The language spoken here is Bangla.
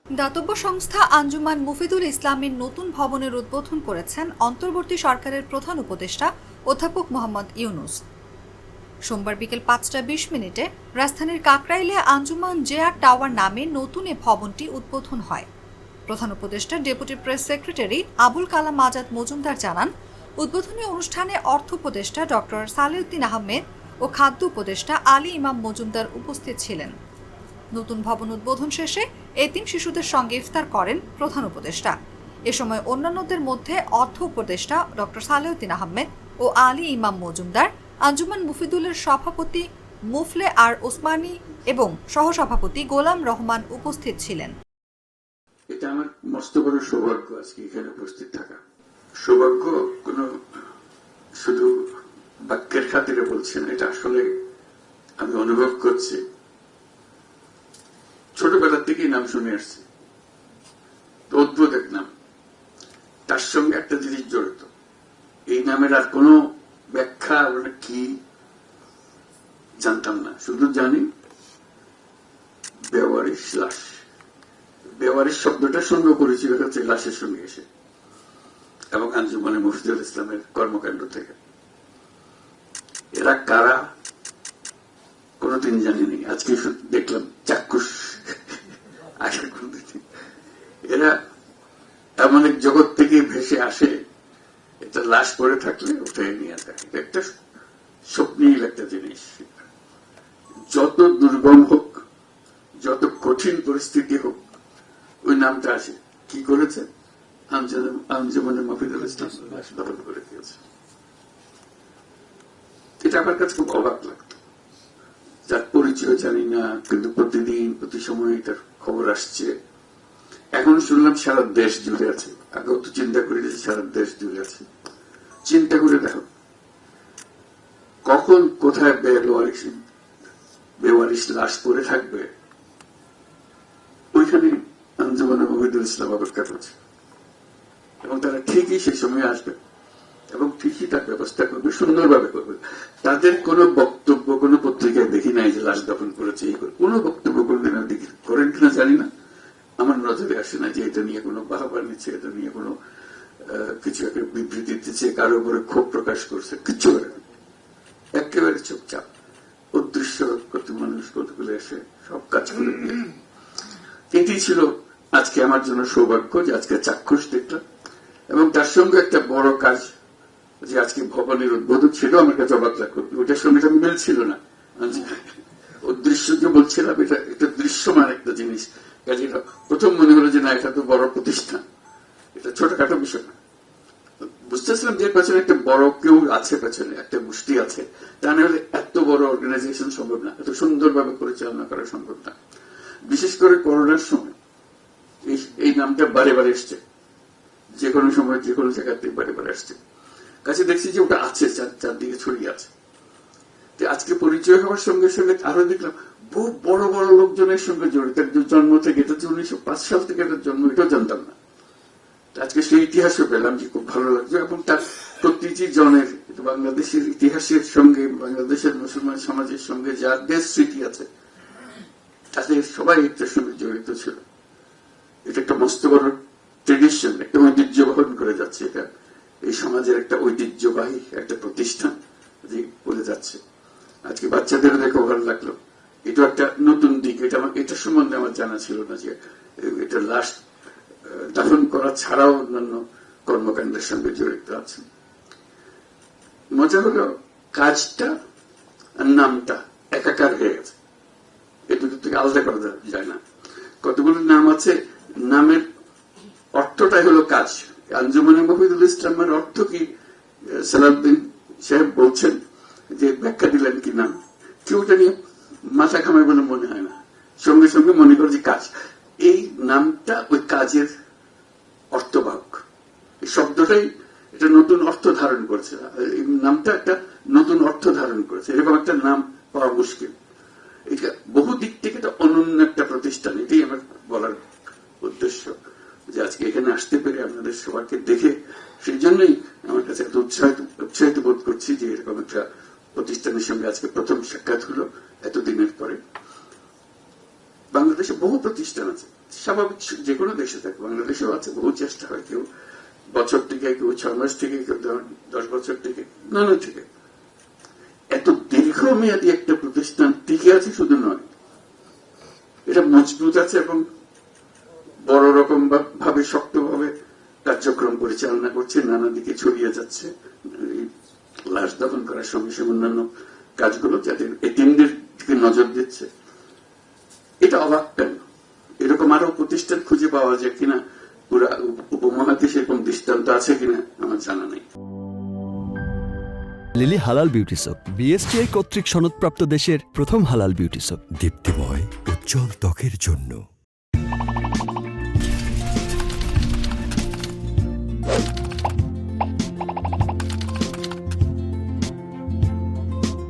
দাতব্য সংস্থা আঞ্জুমান মুফিদুল ইসলামের নতুন ভবনের উদ্বোধন করেছেন অন্তর্বর্তী সরকারের প্রধান উপদেষ্টা অধ্যাপক মোহাম্মদ ইউনুস। সোমবার বিকেল ৫টা ২০ রাজধানীর কাকরাইলে আঞ্জুমান জেআর টাওয়ার নামে নতুন এ ভবনটি উদ্বোধন হয়। প্রধান উপদেষ্টা deputy press secretary Abul Kalam Azad Majumdar জানান, উদ্বোধনী অনুষ্ঠানে অর্থ উপদেষ্টা ডক্টর সালেউদ্দিন আহমেদ ও খাদ্য উপদেষ্টা আলী ইমাম মজুমদার উপস্থিত ছিলেন। নতুন ভবন উদ্বোধন শেষে এতিম শিশুদের সঙ্গে ইফতার করেন প্রধান উপদেষ্টা। এ সময় অন্যান্যদের মধ্যে অর্থ উপদেষ্টা ডক্টর সালেউদ্দিন আহমেদ ও আলী ইমাম মজুমদার, আঞ্জুমান মুফিদুলের সভাপতি মুফলে আর ওসমানী এবং সহসভাপতি গোলাম রহমান উপস্থিত ছিলেন। এটা আমার মস্ত বড় সৌভাগ্য আজকে এখানে উপস্থিত থাকা। সৌভাগ্য কোন শুধু বাক্যের খাতিরে বলছেন, এটা আসলে আমি অনুভব করছি। ছোটবেলার থেকেই নাম শুনে আসছি, অদ্ভুত এক নাম, তার সঙ্গে একটা জিনিস জড়িত। এই নামের আর কোন ব্যাখ্যা কি জানতাম না, শুধু জানি বেওয়ারিশ লাশ। বেওয়ারিশ শব্দটা সঙ্গে পরিচিত হচ্ছে লাশের সঙ্গে এসে এবং আঞ্জুমানে মুফিদুল ইসলামের কর্মকাণ্ড থেকে। এরা কারা কোনদিন জানিনি, আজকে দেখলাম চাক্ষুষ। এরা এমন এক জগৎ থেকে ভেসে আসে, এটা লাশ পড়ে থাকলে উঠে নিয়ে থাকে। একটা স্বপ্নীল একটা জিনিস। যত দুর্গম হোক, যত কঠিন পরিস্থিতি হোক, ওই নামটা আসে। কি করেছে? আঞ্জুমানে মুফিদুল ইসলাম লাশ দখল করে দিয়েছে। এটা আমার কাছে খুব অবাক লাগতো। যার পরিচয় জানি না, কিন্তু প্রতিদিন প্রতি সময় এটার খবর আসছে। এখন শুনলাম সারা দেশ জুড়ে আছে। আগেও তো চিন্তা করি যে সারা দেশ জুড়ে আছে। চিন্তা করে দেখো, কখন কোথায় বেওয়ারিশ লাশ পড়ে থাকবে, ওইখানে আঞ্জুমানে মুফিদুল ইসলাম অপেক্ষা করছে এবং তারা ঠিকই সেই সময় আসবে এবং ঠিকই তার ব্যবস্থা করবে, সুন্দরভাবে করবে। তাদের কোনো বক্তব্য কোনো পত্রিকায় দেখি নাই যে লাশ দফন করেছে। কোনো বক্তব্য কোনদিন দেখি করেন কিনা জানি না, আমার নজরে আসে না যে এটা নিয়ে কোনো বাহাবা নিচ্ছে, এটা নিয়ে কোনো কিছু একটা বিবৃতি দিচ্ছে, কারো উপরে ক্ষোভ প্রকাশ করছে, কিচ্ছু করে না। একেবারে চুপচাপ অদৃশ্য কত মানুষ কতগুলো এসে সব কাজ করে দিয়ে। এটি ছিল আজকে আমার জন্য সৌভাগ্য যে আজকে চাক্ষুষ দেখলাম। এবং তার সঙ্গে একটা বড় কাজ যে আজকে ভবনের উদ্বোধন ছিল, আমার কাছে অবাক লাগলো। ওটার সঙ্গে এটা মিল ছিল না। অদৃশ্য যে বলছিলাম, এটা দৃশ্যমান একটা জিনিস। কাজে প্রথম মনে হলো যে না, এটা তো বড় প্রতিষ্ঠান, এটা ছোটখাটো বিষয় না। বুঝতেছিলাম যে পেছনে একটা বড় কেউ আছে, পেছনে একটা গোষ্ঠী আছে। তা না হলে এত বড় অর্গানাইজেশন সম্ভব না, এত সুন্দরভাবে পরিচালনা করা সম্ভব না। বিশেষ করে করোনার সময় এই নামটা বারে বারে এসছে, যে কোনো সময় যে কোনো জায়গাতে বারে বারে আসছে। কাছে দেখছি যে ওটা আছে, চারদিকে ছড়িয়ে আছে। আজকে পরিচয় হওয়ার সঙ্গে সঙ্গে আরো দেখলাম বহু বড় বড় লোকজনের সঙ্গে জড়িত। জন্ম থেকে, এটা 1905 সাল থেকে এটার জন্ম, এটাও জানতাম না। আজকে সেই ইতিহাসও পেলাম, যে খুব ভালো লাগছে। এবং তার প্রতিটি জনের বাংলাদেশের ইতিহাসের সঙ্গে, বাংলাদেশের মুসলমান সমাজের সঙ্গে যাদের স্মৃতি আছে, তাদের সবাই এটার সঙ্গে জড়িত ছিল। এটা একটা মস্ত বড় ট্রেডিশন, একটা ঐতিহ্য বহন করে যাচ্ছে। এটা এই সমাজের একটা ঐতিহ্যবাহী একটা প্রতিষ্ঠান যে বলে যাচ্ছে। আজকে বাচ্চাদেরও দেখে ভালো লাগলো। এটা একটা নতুন দিক। এটা সম্বন্ধে আমার জানা ছিল না যে এটা লাশ দাফন করা ছাড়াও অন্যান্য কর্মকাণ্ডের সঙ্গে জড়িত আছে। মজা হলো কাজটা আর নামটা একাকার হয়ে গেছে। এ দুটো থেকে আলাদা করা যায় না। কতগুলো নাম আছে, নামের অর্থটাই হলো কাজ। আঞ্জুমানে মুফিদুল ইসলামের অর্থ কি সালাউদ্দিন সাহেব বলছেন, যে ব্যাখ্যা দিলেন কি নাম, কেউ এটা নিয়ে মাথা ঘামায় বলে মনে হয় না। সঙ্গে সঙ্গে মনে করে যে কাজ, এই নামটা ওই কাজের অর্থবাহক। এই শব্দটাই এটা নতুন অর্থ ধারণ করেছে। এই নামটা একটা নতুন অর্থ ধারণ করেছে। এরকম একটা নাম পাওয়া মুশকিল। এটা বহু দিক থেকে এটা অনন্য একটা প্রতিষ্ঠান। এটাই আমার বলার উদ্দেশ্য, যে আজকে এখানে আসতে পেরে আপনাদের সবাইকে দেখে, সেই জন্যই আমার কাছে এত উৎসাহিত বোধ করছি যে এরকম একটা প্রতিষ্ঠানের সঙ্গে আজকে প্রথম সাক্ষাৎ হলো এতদিনের পরে। বাংলাদেশে বহু প্রতিষ্ঠান আছে, স্বাভাবিক যে কোনো দেশে থাকে, বাংলাদেশেও আছে, বহু চেষ্টা হয়, কেউ বছর থেকে, কেউ 6 মাস থেকে, কেউ 10 বছর থেকে, নানা থেকে। এত দীর্ঘমেয়াদী একটা প্রতিষ্ঠান টিকে আছে শুধু নয়, এটা মজবুত আছে এবং বড় রকম ভাবে শক্তভাবে কার্যক্রম পরিচালনা করছে, নানা দিকে ছড়িয়ে যাচ্ছে। লাশ দফন করার সঙ্গে সঙ্গে অন্যান্য কাজগুলো, যাদের এতিমদের দিকে নজর দিচ্ছে। এটা অবাক কেন? এরকম আরো প্রতিষ্ঠান খুঁজে পাওয়া যায় কিনা, পুরা উপমহাদেশে এরকম দৃষ্টান্ত আছে কিনা আমার জানা নেই। লিলি হালাল বিউটি সোপ, বিএসটিআই কর্তৃক সনদপ্রাপ্ত দেশের প্রথম হালাল বিউটি সোপ। দীপ্তিময় উজ্জ্বল ত্বকের জন্য।